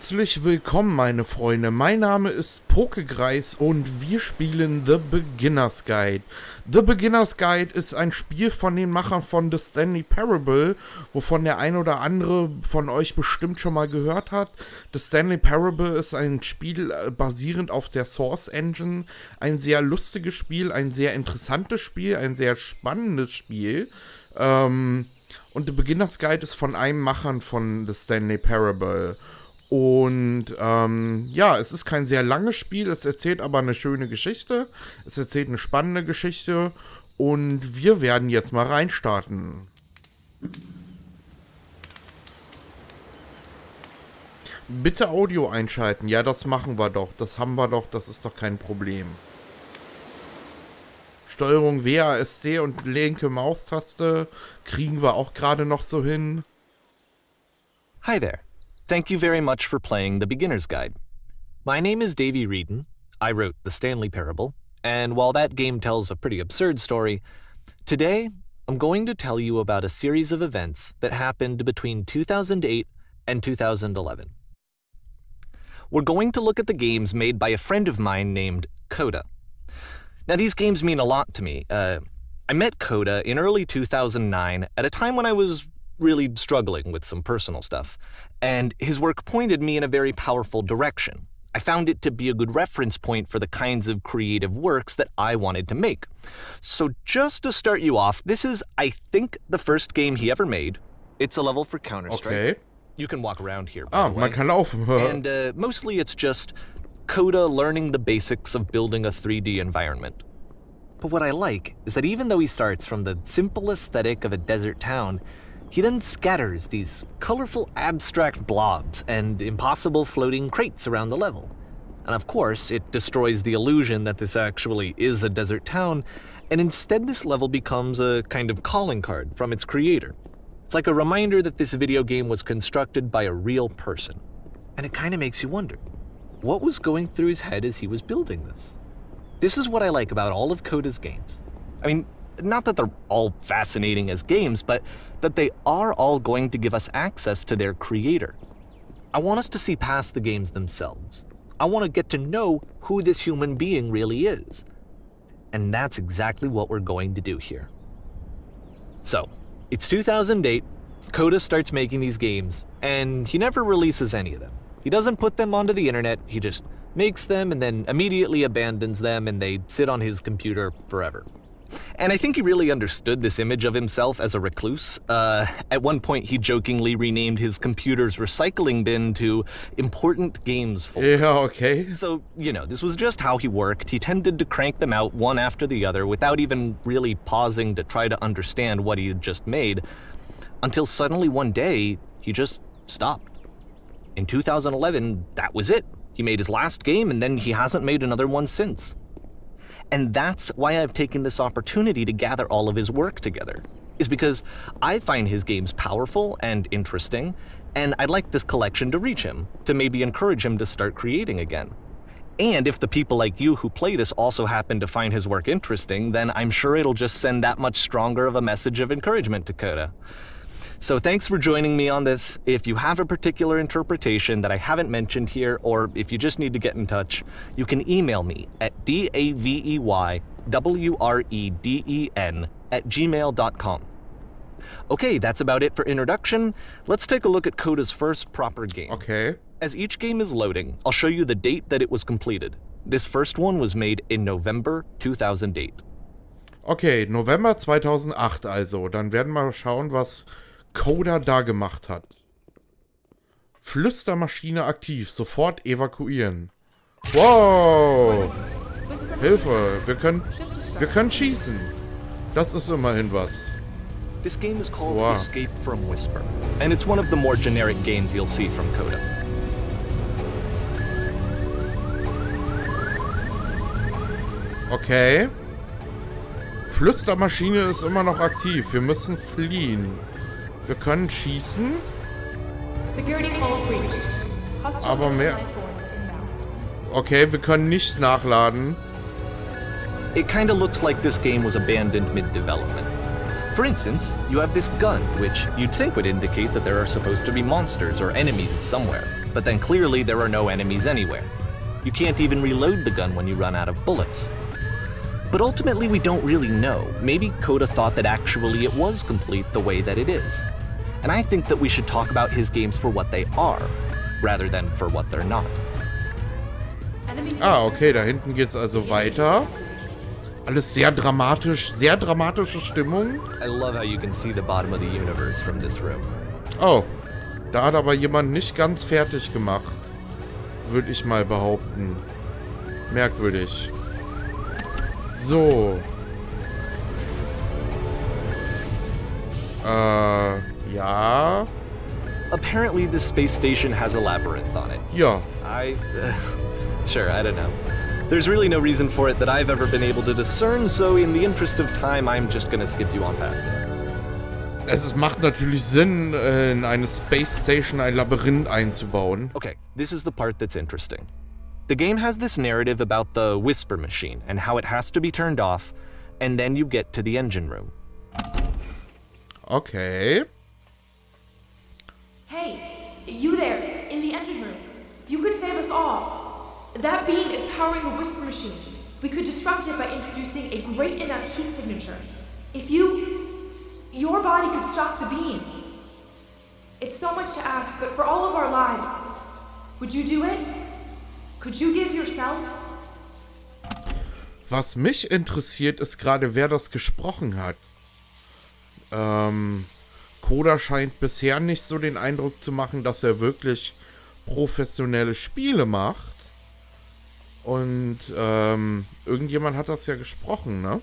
Herzlich willkommen, meine Freunde. Mein Name ist Pokegreis und wir spielen The Beginner's Guide. The Beginner's Guide ist ein Spiel von den Machern von The Stanley Parable, wovon der ein oder andere von euch bestimmt schon mal gehört hat. The Stanley Parable ist ein Spiel basierend auf der Source Engine. Ein sehr lustiges Spiel, ein sehr interessantes Spiel, ein sehr spannendes Spiel. Und The Beginner's Guide ist von einem Machern von The Stanley Parable. Und ja, es ist kein sehr langes Spiel, es erzählt aber eine schöne Geschichte, es erzählt eine spannende Geschichte und wir werden jetzt mal reinstarten. Bitte Audio einschalten, ja, das machen wir doch, das haben wir doch, das ist doch kein Problem. Steuerung WASD und linke Maustaste kriegen wir auch gerade noch so hin. Hi there. Thank you very much for playing The Beginner's Guide. My name is Davey Reedon. I wrote The Stanley Parable, and while that game tells a pretty absurd story, today I'm going to tell you about a series of events that happened between 2008 and 2011. We're going to look at the games made by a friend of mine named Coda. Now, these games mean a lot to me. I met Coda in early 2009 at a time when I was really struggling with some personal stuff, and his work pointed me in a very powerful direction. I found it to be a good reference point for the kinds of creative works that I wanted to make. So just to start you off, this is, I think, the first game he ever made. It's a level for Counter-Strike. Okay. You can walk around here, by the way. Man kann laufen. And mostly it's just Coda learning the basics of building a 3D environment. But what I like is that even though he starts from the simple aesthetic of a desert town, he then scatters these colorful abstract blobs and impossible floating crates around the level. And of course, it destroys the illusion that this actually is a desert town, and instead this level becomes a kind of calling card from its creator. It's like a reminder that this video game was constructed by a real person. And it kind of makes you wonder, what was going through his head as he was building this? This is what I like about all of Coda's games. I mean, not that they're all fascinating as games, but that they are all going to give us access to their creator. I want us to see past the games themselves. I want to get to know who this human being really is. And that's exactly what we're going to do here. So, it's 2008, Coda starts making these games, and he never releases any of them. He doesn't put them onto the internet, he just makes them and then immediately abandons them, and they sit on his computer forever. And I think he really understood this image of himself as a recluse. At one point, he jokingly renamed his computer's recycling bin to Important Games Folder. Ja, okay. So, you know, this was just how he worked. He tended to crank them out one after the other without even really pausing to try to understand what he had just made, until suddenly one day, he just stopped. In 2011, that was it. He made his last game, and then he hasn't made another one since. And that's why I've taken this opportunity to gather all of his work together, is because I find his games powerful and interesting, and I'd like this collection to reach him, to maybe encourage him to start creating again. And if the people like you who play this also happen to find his work interesting, then I'm sure it'll just send that much stronger of a message of encouragement to Coda. So thanks for joining me on this. If you have a particular interpretation that I haven't mentioned here, or if you just need to get in touch, you can email me at daveywreden@gmail.com. Okay, that's about it for introduction. Let's take a look at Coda's first proper game. Okay. As each game is loading, I'll show you the date that it was completed. This first one was made in November 2008. Okay, November 2008 also. Dann werden wir schauen, was Coda da gemacht hat. Flüstermaschine aktiv. Sofort evakuieren. Wow! Hilfe! Wir können schießen. Das ist immerhin was. This game is called Escape from Whisper, and it's one of the more generic games you'll see from Coda. Okay. Flüstermaschine ist immer noch aktiv. Wir müssen fliehen. Wir können schießen. Aber mehr... Okay, wir können nicht nachladen. It kinda looks like this game was abandoned mid-development. For instance, you have this gun, which you'd think would indicate that there are supposed to be monsters or enemies somewhere. but then clearly there are no enemies anywhere. You can't even reload the gun when you run out of bullets. But ultimately we don't really know. Maybe Coda thought that actually it was complete the way that it is. And I think that we should talk about his games for what they are, rather than for what they're not. Ah, okay, da hinten geht's also weiter. Alles sehr dramatische Stimmung. I love how you can see the bottom of the universe from this room. Oh, da hat aber jemand nicht ganz fertig gemacht, würde ich mal behaupten. Merkwürdig. So. Ja. Apparently this space station has a labyrinth on it. Ja. Sure, I don't know. There's really no reason for it that I've ever been able to discern, so in the interest of time, I'm just gonna skip you on past it. Es macht natürlich Sinn, in eine Space Station ein Labyrinth einzubauen. Okay, this is the part that's interesting. The game has this narrative about the whisper machine and how it has to be turned off, and then you get to the engine room. Okay. Hey, you there, in the engine room. You could save us all. That beam is powering the whisper machine. We could disrupt it by introducing a great enough heat signature. If your body could stop the beam. It's so much to ask, but for all of our lives, would you do it? Could you give yourself? Was mich interessiert, ist gerade, wer das gesprochen hat. Coda scheint bisher nicht so den Eindruck zu machen, dass er wirklich professionelle Spiele macht. Und irgendjemand hat das ja gesprochen, ne?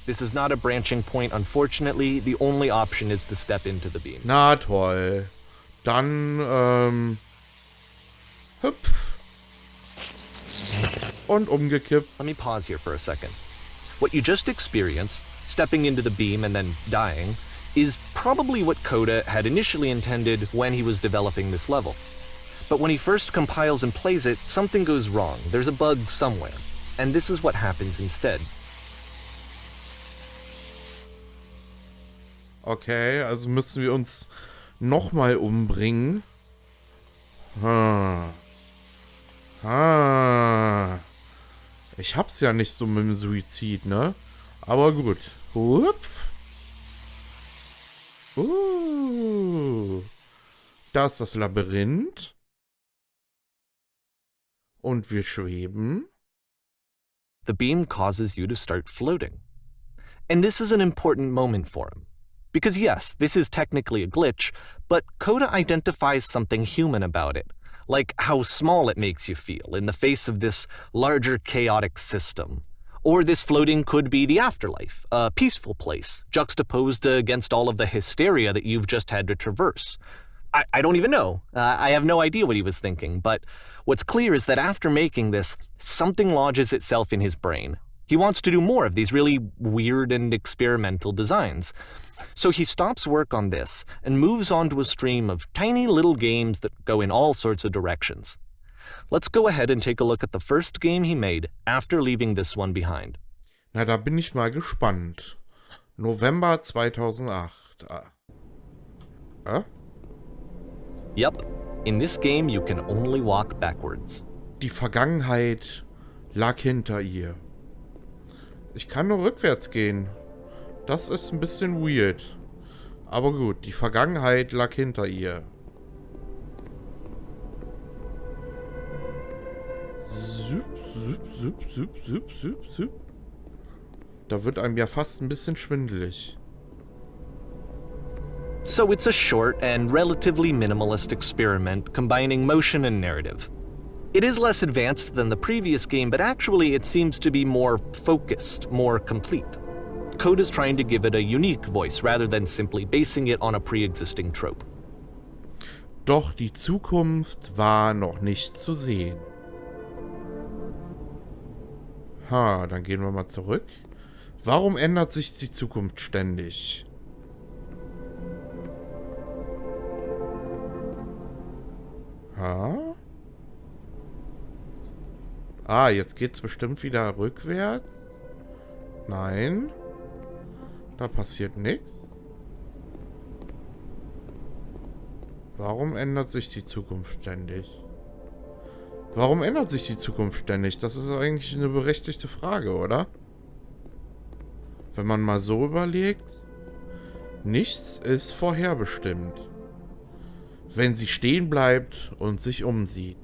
This is not a branching point, unfortunately. The only option is to step into the beam. Na toll. Dann, hüpf. Und umgekippt. Let me pause here for a second. What you just experienced, stepping into the beam and then dying, is probably what Coda had initially intended when he was developing this level. But when he first compiles and plays it, something goes wrong. There's a bug somewhere. And this is what happens instead. Okay, also müssen wir uns nochmal umbringen. Ich hab's ja nicht so mit dem Suizid, ne? Aber gut. Hupf. Da ist das Labyrinth. Und wir schweben. The beam causes you to start floating. And this is an important moment for him. Because yes, this is technically a glitch, but Coda identifies something human about it. Like how small it makes you feel in the face of this larger chaotic system. Or this floating could be the afterlife, a peaceful place, juxtaposed against all of the hysteria that you've just had to traverse. I don't even know. I have no idea what he was thinking, but what's clear is that after making this, something lodges itself in his brain. He wants to do more of these really weird and experimental designs. So he stops work on this and moves on to a stream of tiny little games that go in all sorts of directions. Let's go ahead and take a look at the first game he made after leaving this one behind. Na, da bin ich mal gespannt. November 2008. Yep, in this game you can only walk backwards. Die Vergangenheit lag hinter ihr. Ich kann nur rückwärts gehen. Das ist ein bisschen weird. Aber gut, die Vergangenheit lag hinter ihr. Süpp. Da wird einem ja fast ein bisschen schwindelig. So it's a short and relatively minimalist experiment combining motion and narrative. It is less advanced than the previous game, but actually it seems to be more focused, more complete. Coda's trying to give it a unique voice rather than simply basing it on a pre-existing trope. Doch die Zukunft war noch nicht zu sehen. Dann gehen wir mal zurück. Warum ändert sich die Zukunft ständig? Jetzt geht's bestimmt wieder rückwärts. Nein. Da passiert nichts. Warum ändert sich die Zukunft ständig? Warum ändert sich die Zukunft ständig? Das ist eigentlich eine berechtigte Frage, oder? Wenn man mal so überlegt, nichts ist vorherbestimmt. Wenn sie stehen bleibt und sich umsieht,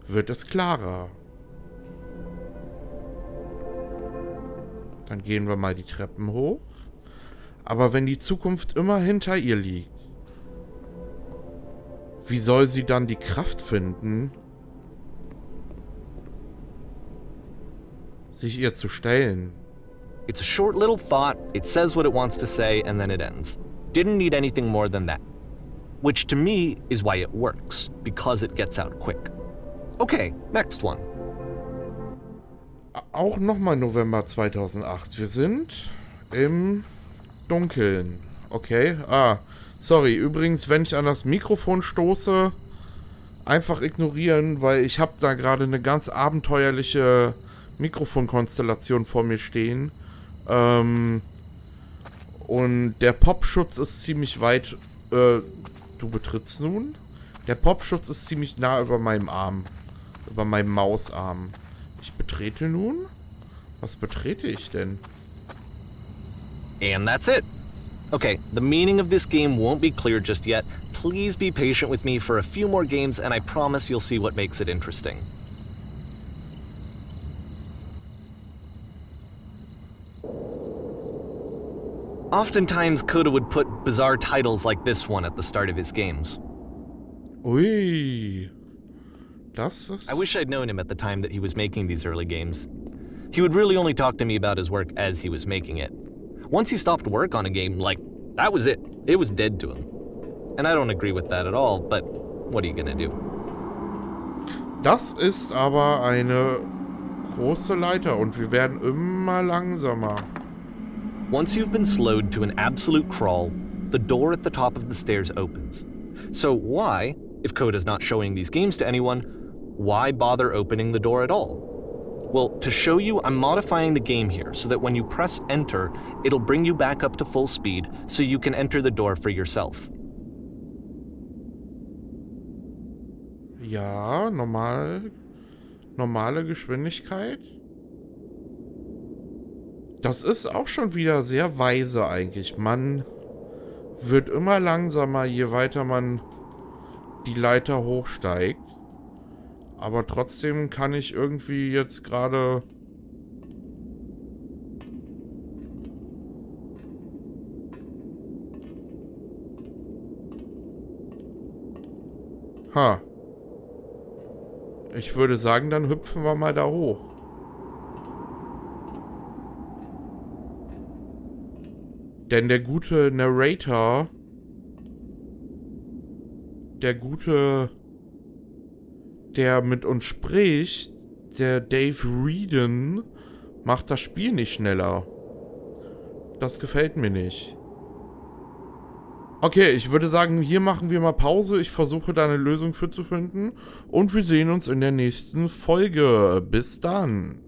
wird es klarer. Dann gehen wir mal die Treppen hoch. Aber wenn die Zukunft immer hinter ihr liegt, wie soll sie dann die Kraft finden, sich ihr zu stellen? It's a short little thought, it says what it wants to say, and then it ends. Didn't need anything more than that. Which to me is why it works, because it gets out quick. Okay, next one. Auch nochmal November 2008. Wir sind im Dunkeln. Okay. Sorry. Übrigens, wenn ich an das Mikrofon stoße, einfach ignorieren, weil ich habe da gerade eine ganz abenteuerliche Mikrofonkonstellation vor mir stehen. Und der Popschutz ist ziemlich weit. Du betrittst nun? Der Popschutz ist ziemlich nah über meinem Arm. Über meinem Mausarm. Ich betrete nun? Was betrete ich denn? And that's it. Okay, the meaning of this game won't be clear just yet. Please be patient with me for a few more games and I promise you'll see what makes it interesting. Oftentimes, Coda would put bizarre titles like this one at the start of his games. Ui. Das ist... I wish I'd known him at the time that he was making these early games. He would really only talk to me about his work as he was making it. Once he stopped work on a game, like, that was it. It was dead to him. And I don't agree with that at all, but what are you gonna do? Das ist aber eine große Leiter und wir werden immer langsamer. Once you've been slowed to an absolute crawl, the door at the top of the stairs opens. So why, if Coda's not showing these games to anyone, why bother opening the door at all? Well, to show you, I'm modifying the game here so that when you press enter, it'll bring you back up to full speed so you can enter the door for yourself. Ja, normale Geschwindigkeit. Das ist auch schon wieder sehr weise eigentlich. Man wird immer langsamer, je weiter man die Leiter hochsteigt. Aber trotzdem kann ich irgendwie jetzt gerade... Ich würde sagen, dann hüpfen wir mal da hoch. Denn der gute Narrator, der mit uns spricht, der Dave Reedon, macht das Spiel nicht schneller. Das gefällt mir nicht. Okay, ich würde sagen, hier machen wir mal Pause. Ich versuche da eine Lösung für zu finden. Und wir sehen uns in der nächsten Folge. Bis dann.